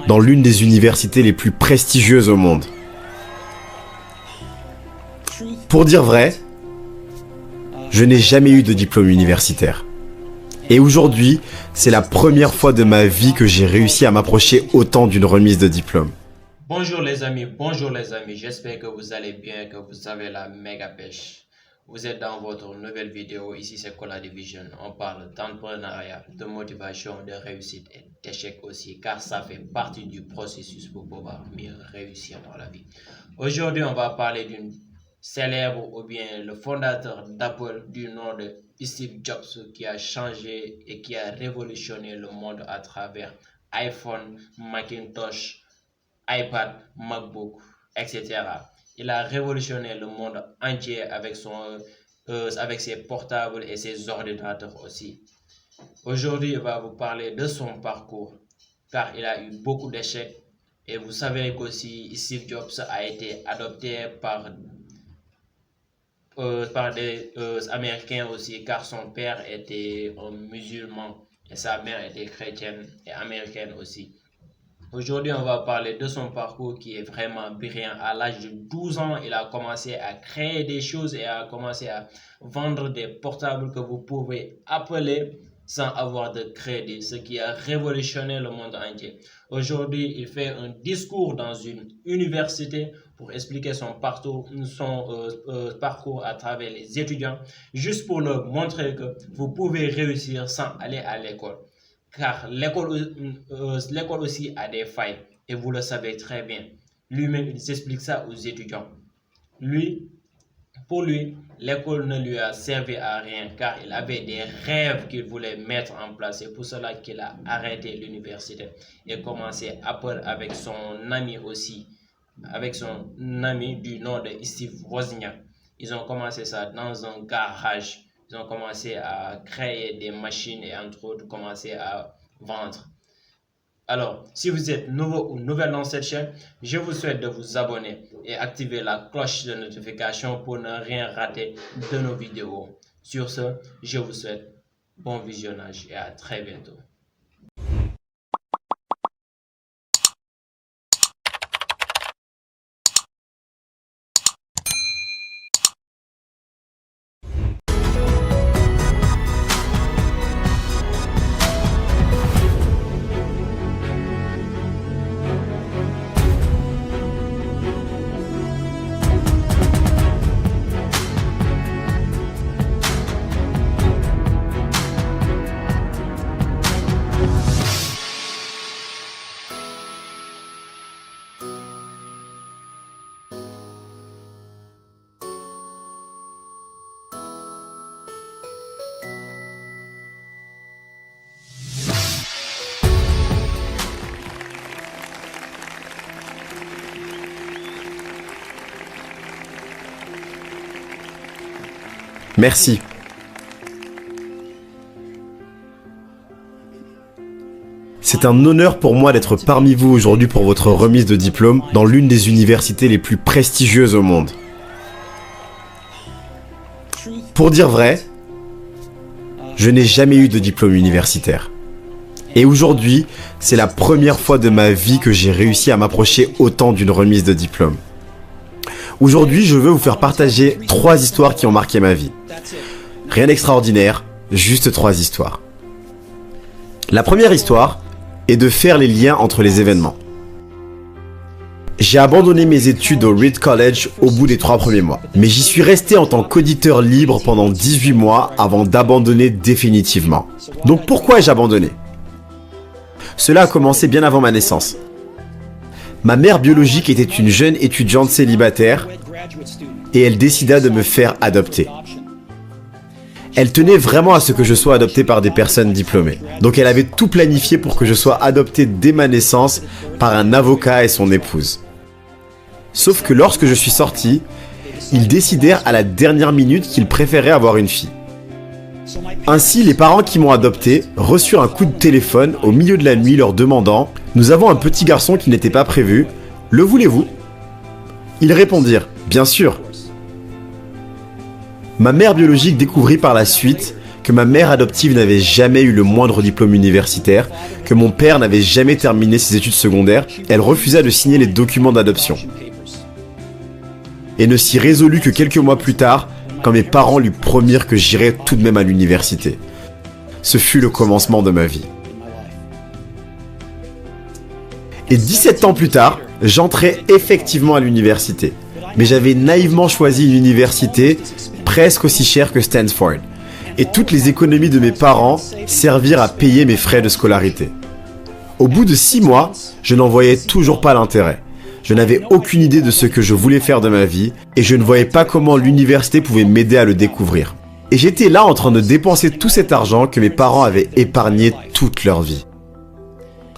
dans l'une des universités les plus prestigieuses au monde. Pour dire vrai, je n'ai jamais eu de diplôme universitaire. Et aujourd'hui, c'est la première fois de ma vie que j'ai réussi à m'approcher autant d'une remise de diplôme. Bonjour les amis, j'espère que vous allez bien, que vous avez la méga pêche. Vous êtes dans votre nouvelle vidéo, ici c'est Kola Division. On parle d'entrepreneuriat, de motivation, de réussite et d'échec aussi, car ça fait partie du processus pour pouvoir mieux réussir dans la vie. Aujourd'hui, on va parler d'une célèbre ou bien le fondateur d'Apple du nom de Steve Jobs qui a changé et qui a révolutionné le monde à travers iPhone, Macintosh, iPad, MacBook, etc. Il a révolutionné le monde entier avec ses portables et ses ordinateurs aussi. Aujourd'hui, il va vous parler de son parcours, car il a eu beaucoup d'échecs. Et vous savez qu'aussi Steve Jobs a été adopté par des Américains aussi, car son père était un musulman et sa mère était chrétienne et américaine aussi. Aujourd'hui, on va parler de son parcours qui est vraiment brillant. À l'âge de 12 ans, il a commencé à créer des choses et a commencé à vendre des portables que vous pouvez appeler sans avoir de crédit, ce qui a révolutionné le monde entier. Aujourd'hui, il fait un discours dans une université pour expliquer son parcours à travers les étudiants, juste pour leur montrer que vous pouvez réussir sans aller à l'école. Car l'école aussi a des failles et vous le savez très bien. Lui-même, il s'explique ça aux étudiants. Pour lui, l'école ne lui a servi à rien car il avait des rêves qu'il voulait mettre en place. C'est pour cela qu'il a arrêté l'université et commencé Apple avec son ami du nom de Steve Wozniak. Ils ont commencé ça dans un garage. Ils ont commencé à créer des machines et entre autres commencé à vendre. Alors, si vous êtes nouveau ou nouvelle dans cette chaîne, je vous souhaite de vous abonner et activer la cloche de notification pour ne rien rater de nos vidéos. Sur ce, je vous souhaite bon visionnage et à très bientôt. Merci. C'est un honneur pour moi d'être parmi vous aujourd'hui pour votre remise de diplôme dans l'une des universités les plus prestigieuses au monde. Pour dire vrai, je n'ai jamais eu de diplôme universitaire. Et aujourd'hui, c'est la première fois de ma vie que j'ai réussi à m'approcher autant d'une remise de diplôme. Aujourd'hui, je veux vous faire partager 3 histoires qui ont marqué ma vie. Rien d'extraordinaire, juste 3 histoires. La première histoire est de faire les liens entre les événements. J'ai abandonné mes études au Reed College au bout des 3 premiers mois. Mais j'y suis resté en tant qu'auditeur libre pendant 18 mois avant d'abandonner définitivement. Donc pourquoi ai-je abandonné? Cela a commencé bien avant ma naissance. Ma mère biologique était une jeune étudiante célibataire et elle décida de me faire adopter. Elle tenait vraiment à ce que je sois adopté par des personnes diplômées. Donc elle avait tout planifié pour que je sois adopté dès ma naissance par un avocat et son épouse. Sauf que lorsque je suis sorti, ils décidèrent à la dernière minute qu'ils préféraient avoir une fille. Ainsi, les parents qui m'ont adopté reçurent un coup de téléphone au milieu de la nuit leur demandant « Nous avons un petit garçon qui n'était pas prévu, le voulez-vous » Ils répondirent « Bien sûr ». Ma mère biologique découvrit par la suite que ma mère adoptive n'avait jamais eu le moindre diplôme universitaire, que mon père n'avait jamais terminé ses études secondaires, elle refusa de signer les documents d'adoption. Et ne s'y résolut que quelques mois plus tard, quand mes parents lui promirent que j'irais tout de même à l'université. Ce fut le commencement de ma vie. Et 17 ans plus tard, j'entrais effectivement à l'université. Mais j'avais naïvement choisi une université presque aussi chère que Stanford. Et toutes les économies de mes parents servirent à payer mes frais de scolarité. Au bout de 6 mois, je n'en voyais toujours pas l'intérêt. Je n'avais aucune idée de ce que je voulais faire de ma vie et je ne voyais pas comment l'université pouvait m'aider à le découvrir. Et j'étais là en train de dépenser tout cet argent que mes parents avaient épargné toute leur vie.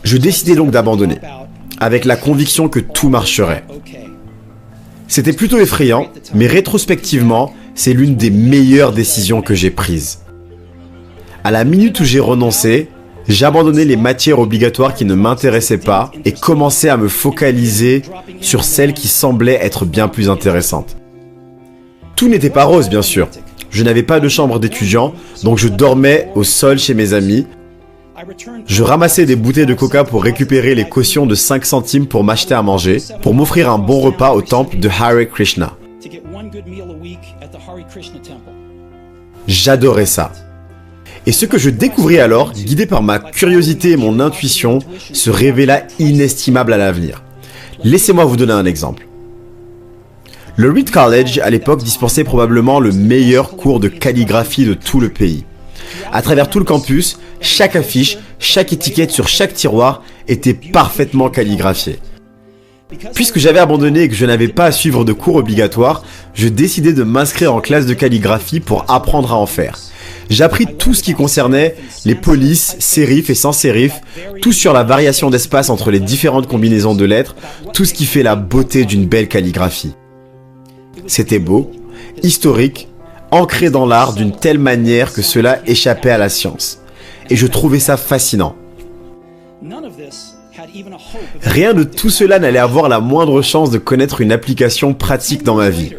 Je décidai donc d'abandonner, avec la conviction que tout marcherait. C'était plutôt effrayant, mais rétrospectivement, c'est l'une des meilleures décisions que j'ai prises. À la minute où j'ai renoncé, j'abandonnais les matières obligatoires qui ne m'intéressaient pas et commençais à me focaliser sur celles qui semblaient être bien plus intéressantes. Tout n'était pas rose, bien sûr. Je n'avais pas de chambre d'étudiant, donc je dormais au sol chez mes amis. Je ramassais des bouteilles de coca pour récupérer les cautions de 5 centimes pour m'acheter à manger, pour m'offrir un bon repas au temple de Hare Krishna. J'adorais ça. Et ce que je découvris alors, guidé par ma curiosité et mon intuition, se révéla inestimable à l'avenir. Laissez-moi vous donner un exemple. Le Reed College, à l'époque, dispensait probablement le meilleur cours de calligraphie de tout le pays. À travers tout le campus, chaque affiche, chaque étiquette sur chaque tiroir était parfaitement calligraphiée. Puisque j'avais abandonné et que je n'avais pas à suivre de cours obligatoires, je décidai de m'inscrire en classe de calligraphie pour apprendre à en faire. J'appris tout ce qui concernait les polices, sérifs et sans sérifs, tout sur la variation d'espace entre les différentes combinaisons de lettres, tout ce qui fait la beauté d'une belle calligraphie. C'était beau, historique, ancré dans l'art d'une telle manière que cela échappait à la science. Et je trouvais ça fascinant. Rien de tout cela n'allait avoir la moindre chance de connaître une application pratique dans ma vie.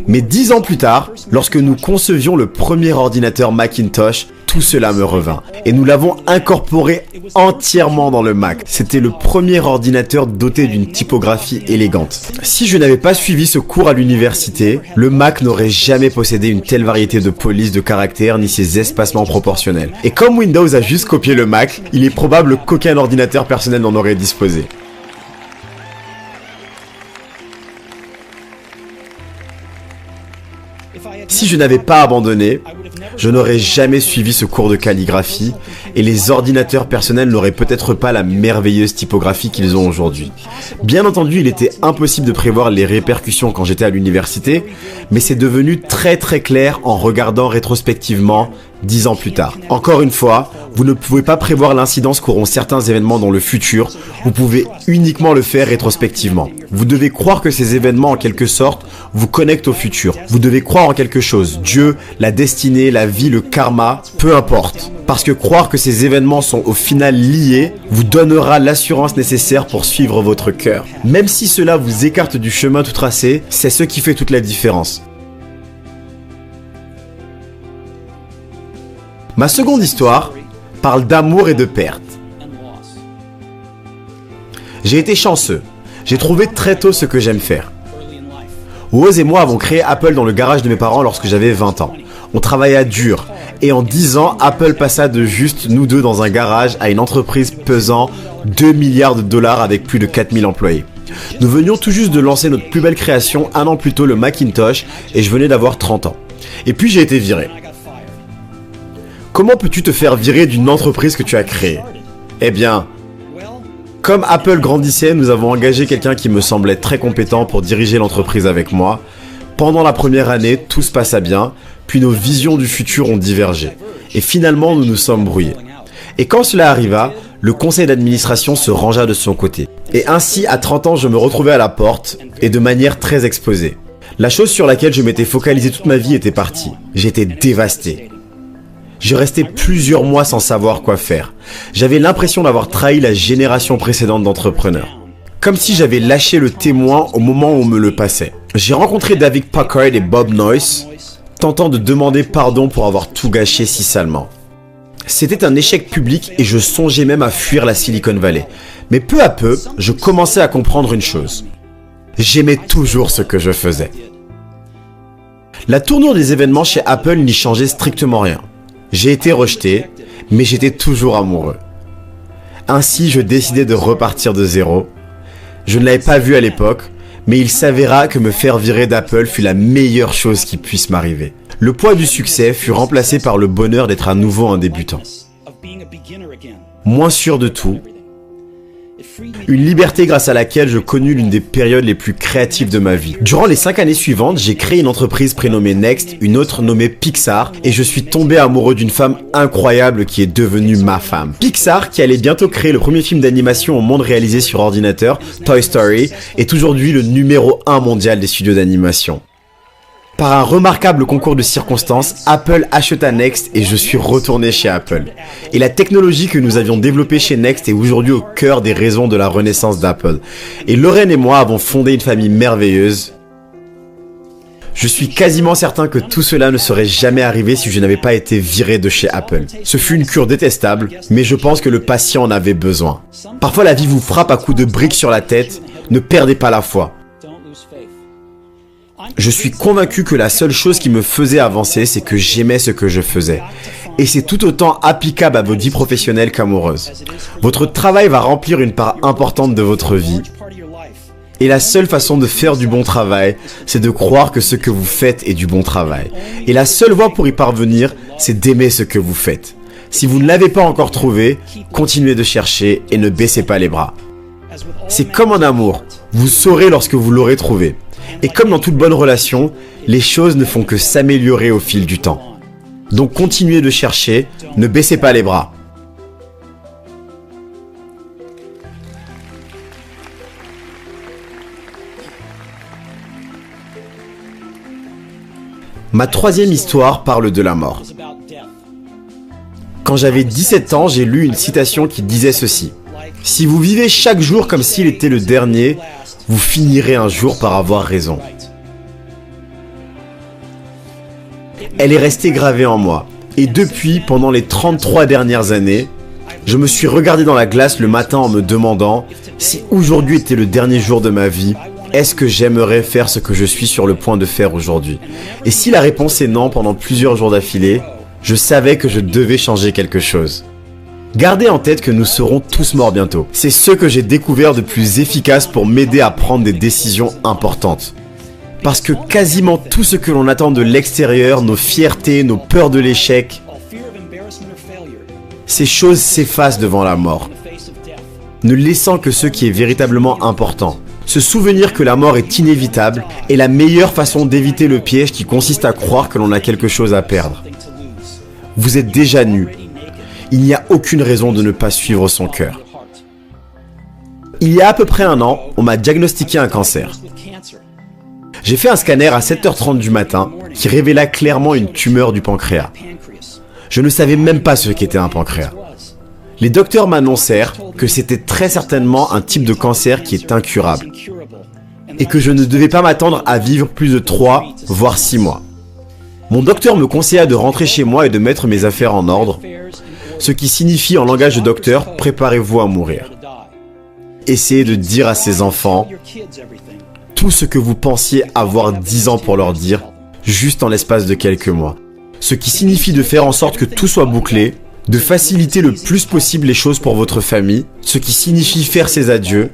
Mais 10 ans plus tard, lorsque nous concevions le premier ordinateur Macintosh, tout cela me revint. Et nous l'avons incorporé entièrement dans le Mac. C'était le premier ordinateur doté d'une typographie élégante. Si je n'avais pas suivi ce cours à l'université, le Mac n'aurait jamais possédé une telle variété de polices de caractères ni ses espacements proportionnels. Et comme Windows a juste copié le Mac, il est probable qu'aucun ordinateur personnel n'en aurait disposé. Si je n'avais pas abandonné, je n'aurais jamais suivi ce cours de calligraphie et les ordinateurs personnels n'auraient peut-être pas la merveilleuse typographie qu'ils ont aujourd'hui. Bien entendu, il était impossible de prévoir les répercussions quand j'étais à l'université, mais c'est devenu très clair en regardant rétrospectivement 10 ans plus tard. Encore une fois, vous ne pouvez pas prévoir l'incidence qu'auront certains événements dans le futur, vous pouvez uniquement le faire rétrospectivement. Vous devez croire que ces événements, en quelque sorte, vous connectent au futur. Vous devez croire en quelque chose, Dieu, la destinée, la vie, le karma, peu importe. Parce que croire que ces événements sont au final liés, vous donnera l'assurance nécessaire pour suivre votre cœur. Même si cela vous écarte du chemin tout tracé, c'est ce qui fait toute la différence. Ma seconde histoire parle d'amour et de perte. J'ai été chanceux. J'ai trouvé très tôt ce que j'aime faire. Woz et moi avons créé Apple dans le garage de mes parents lorsque j'avais 20 ans. On travailla dur. Et en 10 ans, Apple passa de juste nous deux dans un garage à une entreprise pesant 2 milliards de dollars avec plus de 4000 employés. Nous venions tout juste de lancer notre plus belle création un an plus tôt, le Macintosh, et je venais d'avoir 30 ans. Et puis j'ai été viré. Comment peux-tu te faire virer d'une entreprise que tu as créée? Eh bien, comme Apple grandissait, nous avons engagé quelqu'un qui me semblait très compétent pour diriger l'entreprise avec moi. Pendant la première année, tout se passa bien, puis nos visions du futur ont divergé. Et finalement, nous nous sommes brouillés. Et quand cela arriva, le conseil d'administration se rangea de son côté. Et ainsi, à 30 ans, je me retrouvais à la porte, et de manière très exposée. La chose sur laquelle je m'étais focalisé toute ma vie était partie. J'étais dévasté. Je restais plusieurs mois sans savoir quoi faire. J'avais l'impression d'avoir trahi la génération précédente d'entrepreneurs. Comme si j'avais lâché le témoin au moment où on me le passait. J'ai rencontré David Packard et Bob Noyce, tentant de demander pardon pour avoir tout gâché si salement. C'était un échec public et je songeais même à fuir la Silicon Valley. Mais peu à peu, je commençais à comprendre une chose. J'aimais toujours ce que je faisais. La tournure des événements chez Apple n'y changeait strictement rien. J'ai été rejeté, mais j'étais toujours amoureux. Ainsi, je décidai de repartir de zéro. Je ne l'avais pas vu à l'époque, mais il s'avéra que me faire virer d'Apple fut la meilleure chose qui puisse m'arriver. Le poids du succès fut remplacé par le bonheur d'être à nouveau un débutant. Moins sûr de tout, une liberté grâce à laquelle je connus l'une des périodes les plus créatives de ma vie. Durant les 5 années suivantes, j'ai créé une entreprise prénommée Next, une autre nommée Pixar, et je suis tombé amoureux d'une femme incroyable qui est devenue ma femme. Pixar, qui allait bientôt créer le premier film d'animation au monde réalisé sur ordinateur, Toy Story, est aujourd'hui le numéro 1 mondial des studios d'animation. Par un remarquable concours de circonstances, Apple acheta Next et je suis retourné chez Apple. Et la technologie que nous avions développée chez Next est aujourd'hui au cœur des raisons de la renaissance d'Apple. Et Lorraine et moi avons fondé une famille merveilleuse. Je suis quasiment certain que tout cela ne serait jamais arrivé si je n'avais pas été viré de chez Apple. Ce fut une cure détestable, mais je pense que le patient en avait besoin. Parfois la vie vous frappe à coups de briques sur la tête, ne perdez pas la foi. Je suis convaincu que la seule chose qui me faisait avancer, c'est que j'aimais ce que je faisais. Et c'est tout autant applicable à vos vies professionnelles qu'amoureuses. Votre travail va remplir une part importante de votre vie. Et la seule façon de faire du bon travail, c'est de croire que ce que vous faites est du bon travail. Et la seule voie pour y parvenir, c'est d'aimer ce que vous faites. Si vous ne l'avez pas encore trouvé, continuez de chercher et ne baissez pas les bras. C'est comme en amour, vous saurez lorsque vous l'aurez trouvé. Et comme dans toute bonne relation, les choses ne font que s'améliorer au fil du temps. Donc continuez de chercher, ne baissez pas les bras. Ma troisième histoire parle de la mort. Quand j'avais 17 ans, j'ai lu une citation qui disait ceci. « Si vous vivez chaque jour comme s'il était le dernier, vous finirez un jour par avoir raison. » Elle est restée gravée en moi. Et depuis, pendant les 33 dernières années, je me suis regardé dans la glace le matin en me demandant si aujourd'hui était le dernier jour de ma vie, est-ce que j'aimerais faire ce que je suis sur le point de faire aujourd'hui? Et si la réponse est non pendant plusieurs jours d'affilée, je savais que je devais changer quelque chose. Gardez en tête que nous serons tous morts bientôt. C'est ce que j'ai découvert de plus efficace pour m'aider à prendre des décisions importantes. Parce que quasiment tout ce que l'on attend de l'extérieur, nos fiertés, nos peurs de l'échec, ces choses s'effacent devant la mort, ne laissant que ce qui est véritablement important. Se souvenir que la mort est inévitable est la meilleure façon d'éviter le piège qui consiste à croire que l'on a quelque chose à perdre. Vous êtes déjà nu. Il n'y a aucune raison de ne pas suivre son cœur. Il y a à peu près un an, on m'a diagnostiqué un cancer. J'ai fait un scanner à 7h30 du matin qui révéla clairement une tumeur du pancréas. Je ne savais même pas ce qu'était un pancréas. Les docteurs m'annoncèrent que c'était très certainement un type de cancer qui est incurable et que je ne devais pas m'attendre à vivre plus de 3 voire 6 mois. Mon docteur me conseilla de rentrer chez moi et de mettre mes affaires en ordre, ce qui signifie en langage de docteur, préparez-vous à mourir. Essayez de dire à ces enfants tout ce que vous pensiez avoir 10 ans pour leur dire, juste en l'espace de quelques mois. Ce qui signifie de faire en sorte que tout soit bouclé, de faciliter le plus possible les choses pour votre famille, ce qui signifie faire ses adieux.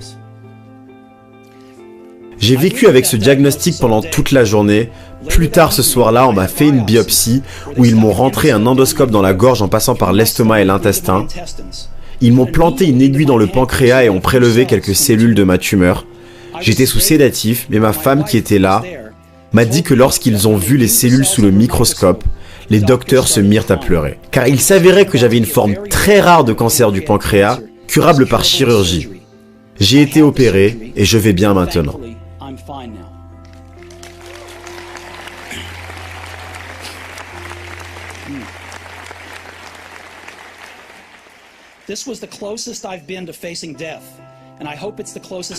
J'ai vécu avec ce diagnostic pendant toute la journée. Plus tard ce soir-là, on m'a fait une biopsie où ils m'ont rentré un endoscope dans la gorge en passant par l'estomac et l'intestin. Ils m'ont planté une aiguille dans le pancréas et ont prélevé quelques cellules de ma tumeur. J'étais sous sédatif, mais ma femme qui était là m'a dit que lorsqu'ils ont vu les cellules sous le microscope, les docteurs se mirent à pleurer. Car il s'avérait que j'avais une forme très rare de cancer du pancréas, curable par chirurgie. J'ai été opéré et je vais bien maintenant.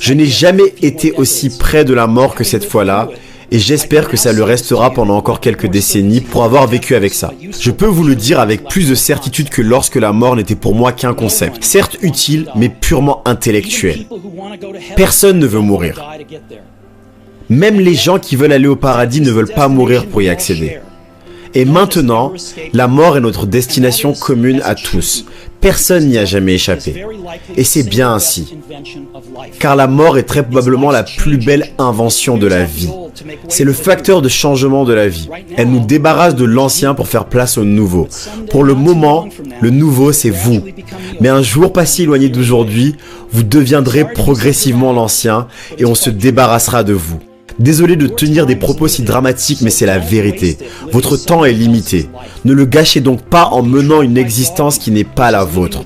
Je n'ai jamais été aussi près de la mort que cette fois-là, Et j'espère que ça le restera pendant encore quelques décennies pour avoir vécu avec ça. Je peux vous le dire avec plus de certitude que lorsque la mort n'était pour moi qu'un concept, certes utile, mais purement intellectuel. Personne ne veut mourir. Même les gens qui veulent aller au paradis ne veulent pas mourir pour y accéder. Et maintenant, la mort est notre destination commune à tous. Personne n'y a jamais échappé. Et c'est bien ainsi. Car la mort est très probablement la plus belle invention de la vie. C'est le facteur de changement de la vie. Elle nous débarrasse de l'ancien pour faire place au nouveau. Pour le moment, le nouveau, c'est vous. Mais un jour pas si éloigné d'aujourd'hui, vous deviendrez progressivement l'ancien et on se débarrassera de vous. Désolé de tenir des propos si dramatiques, mais c'est la vérité. Votre temps est limité. Ne le gâchez donc pas en menant une existence qui n'est pas la vôtre.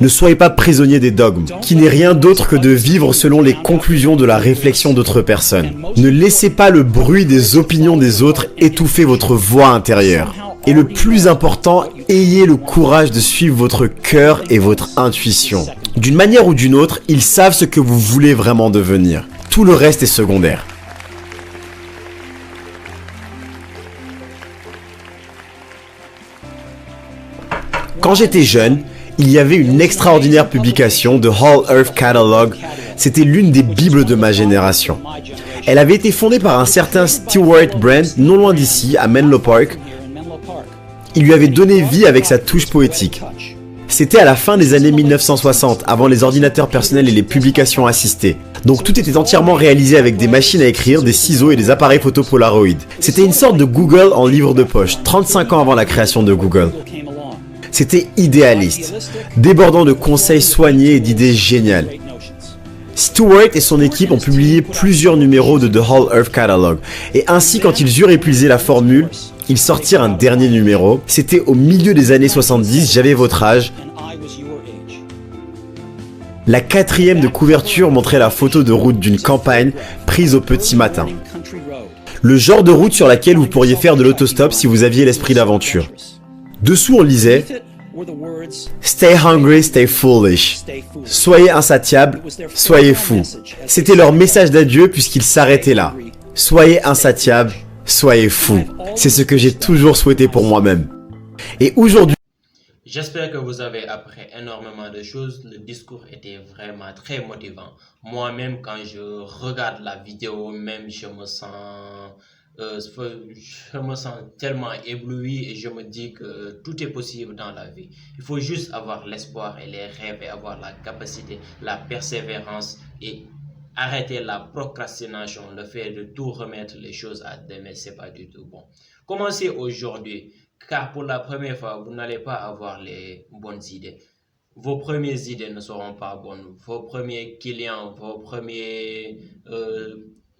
Ne soyez pas prisonnier des dogmes, qui n'est rien d'autre que de vivre selon les conclusions de la réflexion d'autres personnes. Ne laissez pas le bruit des opinions des autres étouffer votre voix intérieure. Et le plus important, ayez le courage de suivre votre cœur et votre intuition. D'une manière ou d'une autre, ils savent ce que vous voulez vraiment devenir. Tout le reste est secondaire. Quand j'étais jeune, il y avait une extraordinaire publication, The Whole Earth Catalog. C'était l'une des bibles de ma génération. Elle avait été fondée par un certain Stewart Brand, non loin d'ici, à Menlo Park. Il lui avait donné vie avec sa touche poétique. C'était à la fin des années 1960, avant les ordinateurs personnels et les publications assistées. Donc tout était entièrement réalisé avec des machines à écrire, des ciseaux et des appareils photo Polaroid. C'était une sorte de Google en livre de poche, 35 ans avant la création de Google. C'était idéaliste, débordant de conseils soignés et d'idées géniales. Stewart et son équipe ont publié plusieurs numéros de The Whole Earth Catalog, et ainsi quand ils eurent épuisé la formule, ils sortirent un dernier numéro. C'était au milieu des années 70, j'avais votre âge. La quatrième de couverture montrait la photo de route d'une campagne prise au petit matin. Le genre de route sur laquelle vous pourriez faire de l'autostop si vous aviez l'esprit d'aventure. Dessous on lisait « Stay hungry, stay foolish ». Soyez insatiable, soyez fou. C'était leur message d'adieu puisqu'ils s'arrêtaient là. Soyez insatiable, soyez fou. C'est ce que j'ai toujours souhaité pour moi-même. Et aujourd'hui, j'espère que vous avez appris énormément de choses. Le discours était vraiment très motivant. Moi-même, quand je regarde la vidéo, même je me sens tellement ébloui et je me dis que tout est possible dans la vie. Il faut juste avoir l'espoir et les rêves et avoir la capacité, la persévérance et arrêter la procrastination, le fait de tout remettre les choses à demain, c'est pas du tout bon. Commencez aujourd'hui, car pour la première fois, vous n'allez pas avoir les bonnes idées. Vos premières idées ne seront pas bonnes. Vos premiers clients, vos premiers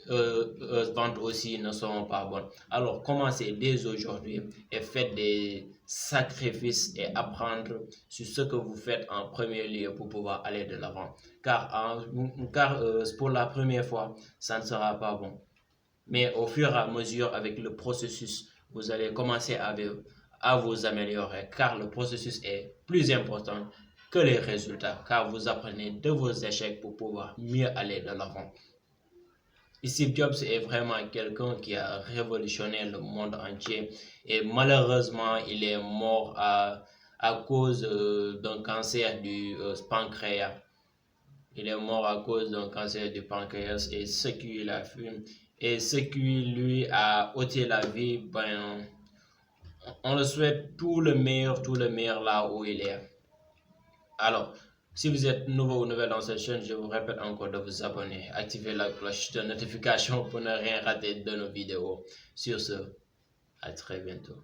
ventes aussi ne seront pas bonnes. Alors, commencez dès aujourd'hui et faites des sacrifices et apprendre sur ce que vous faites en premier lieu pour pouvoir aller de l'avant. Car pour la première fois, ça ne sera pas bon. Mais au fur et à mesure, avec le processus, vous allez commencer à vous améliorer, car le processus est plus important que les résultats, car vous apprenez de vos échecs pour pouvoir mieux aller de l'avant. Steve Jobs est vraiment quelqu'un qui a révolutionné le monde entier et malheureusement il est mort à cause d'un cancer du pancréas. Il est mort à cause d'un cancer du pancréas et ce qui a fait et ce qui lui a ôté la vie, ben, on le souhaite tout le meilleur là où il est. Alors, si vous êtes nouveau ou nouvelle dans cette chaîne, je vous répète encore de vous abonner, activer la cloche de notification pour ne rien rater de nos vidéos. Sur ce, à très bientôt.